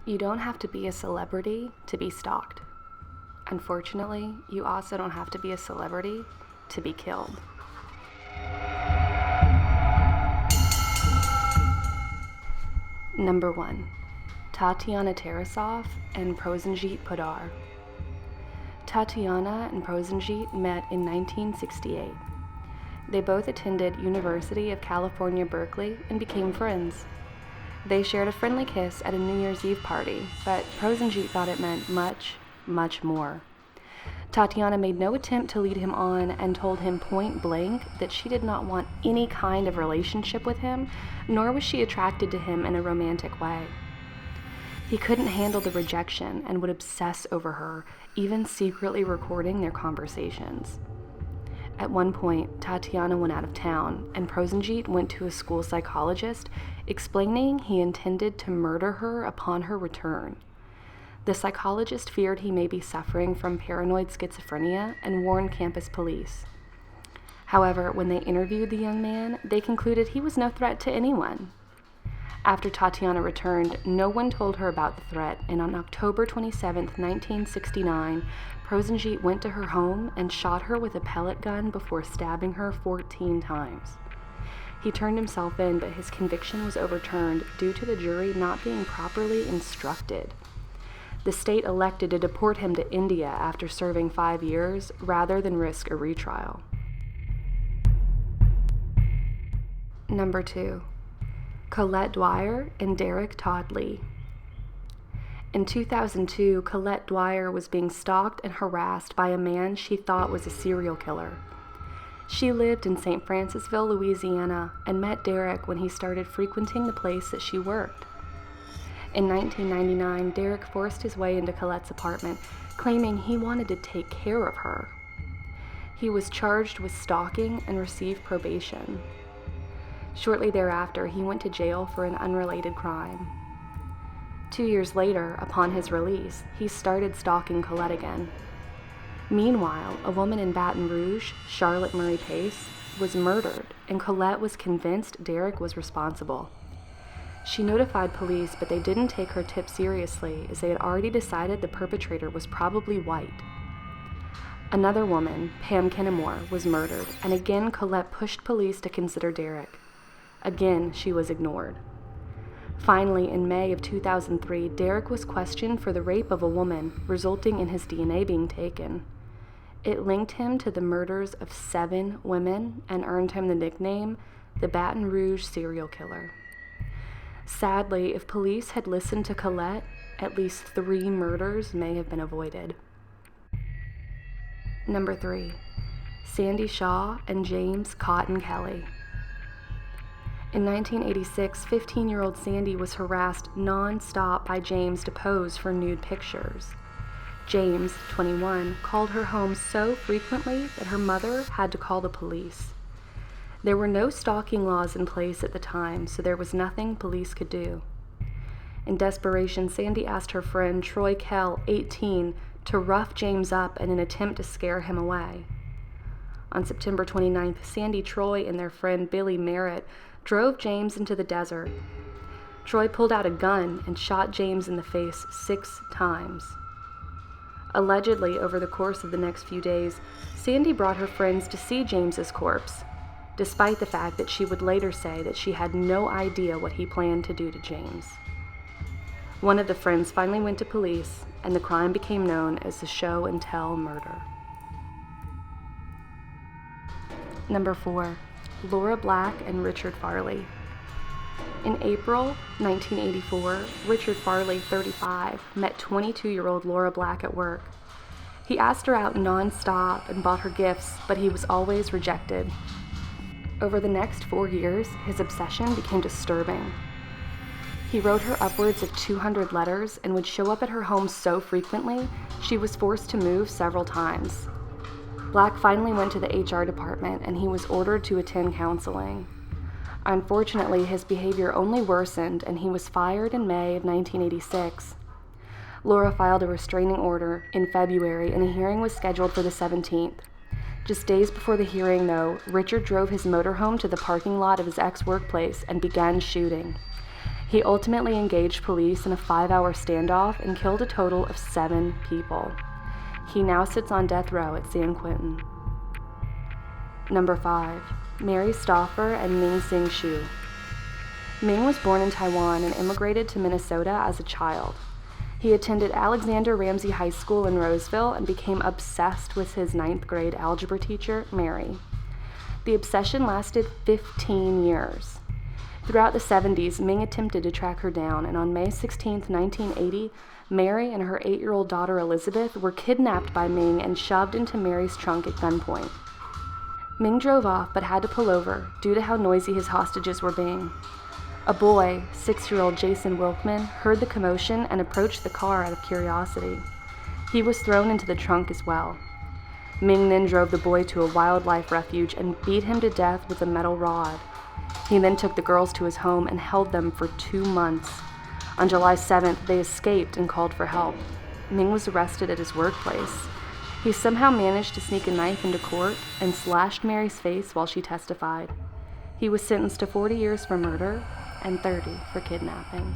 You don't have to be a celebrity to be stalked. Unfortunately, you also don't have to be a celebrity to be killed. Number 1. Tatiana Tarasov and Prosenjit Podar. Tatiana and Prosenjit met in 1968. They both attended University of California, Berkeley, and became friends. They shared a friendly kiss at a New Year's Eve party, but Prosenjit thought it meant much, much more. Tatiana made no attempt to lead him on and told him point blank that she did not want any kind of relationship with him, nor was she attracted to him in a romantic way. He couldn't handle the rejection and would obsess over her, even secretly recording their conversations. At one point, Tatiana went out of town, and Prosenjit went to a school psychologist, explaining he intended to murder her upon her return. The psychologist feared he may be suffering from paranoid schizophrenia and warned campus police. However, when they interviewed the young man, they concluded he was no threat to anyone. After Tatiana returned, no one told her about the threat, and on October 27, 1969, Prosenjit went to her home and shot her with a pellet gun before stabbing her 14 times. He turned himself in, but his conviction was overturned due to the jury not being properly instructed. The state elected to deport him to India after serving 5 years, rather than risk a retrial. Number 2. Colette Dwyer and Derrick Todd Lee. In 2002, Colette Dwyer was being stalked and harassed by a man she thought was a serial killer. She lived in St. Francisville, Louisiana, and met Derrick when he started frequenting the place that she worked. In 1999, Derrick forced his way into Colette's apartment, claiming he wanted to take care of her. He was charged with stalking and received probation. Shortly thereafter, he went to jail for an unrelated crime. 2 years later, upon his release, he started stalking Colette again. Meanwhile, a woman in Baton Rouge, Charlotte Murray Pace, was murdered, and Colette was convinced Derrick was responsible. She notified police, but they didn't take her tip seriously, as they had already decided the perpetrator was probably white. Another woman, Pam Kennemore, was murdered, and again Colette pushed police to consider Derrick. Again, she was ignored. Finally, in May of 2003, Derrick was questioned for the rape of a woman, resulting in his DNA being taken. It linked him to the murders of 7 women and earned him the nickname, the Baton Rouge serial killer. Sadly, if police had listened to Colette, at least 3 murders may have been avoided. Number 3. Sandy Shaw and James Cotton Kelly. In 1986, 15-year-old Sandy was harassed non-stop by James to pose for nude pictures. James, 21, called her home so frequently that her mother had to call the police. There were no stalking laws in place at the time, so there was nothing police could do. In desperation, Sandy asked her friend Troy Kell, 18, to rough James up in an attempt to scare him away. On September 29th, Sandy, Troy, and their friend Billy Merritt drove James into the desert. Troy pulled out a gun and shot James in the face 6 times. Allegedly, over the course of the next few days, Sandy brought her friends to see James's corpse, despite the fact that she would later say that she had no idea what he planned to do to James. One of the friends finally went to police, and the crime became known as the show and tell murder. Number 4. Laura Black and Richard Farley. In April 1984, Richard Farley, 35, met 22-year-old Laura Black at work. He asked her out non-stop and bought her gifts, but he was always rejected. Over the next 4 years, his obsession became disturbing. He wrote her upwards of 200 letters and would show up at her home so frequently, she was forced to move several times. Black finally went to the HR department, and he was ordered to attend counseling. Unfortunately, his behavior only worsened, and he was fired in May of 1986. Laura filed a restraining order in February, and a hearing was scheduled for the 17th. Just days before the hearing, though, Richard drove his motorhome to the parking lot of his ex-workplace and began shooting. He ultimately engaged police in a 5-hour standoff and killed a total of 7 people. He now sits on death row at San Quentin. Number 5. Mary Stauffer and Ming Sing Shu. Ming was born in Taiwan and immigrated to Minnesota as a child. He attended Alexander Ramsey High School in Roseville and became obsessed with his 9th grade algebra teacher, Mary. The obsession lasted 15 years. Throughout the 70s, Ming attempted to track her down, and on May 16, 1980, Mary and her 8-year-old daughter Elizabeth were kidnapped by Ming and shoved into Mary's trunk at gunpoint. Ming drove off but had to pull over due to how noisy his hostages were being. A boy, 6-year-old Jason Wilkman, heard the commotion and approached the car out of curiosity. He was thrown into the trunk as well. Ming then drove the boy to a wildlife refuge and beat him to death with a metal rod. He then took the girls to his home and held them for 2 months. On July 7th, they escaped and called for help. Ming was arrested at his workplace. He somehow managed to sneak a knife into court and slashed Mary's face while she testified. He was sentenced to 40 years for murder and 30 for kidnapping.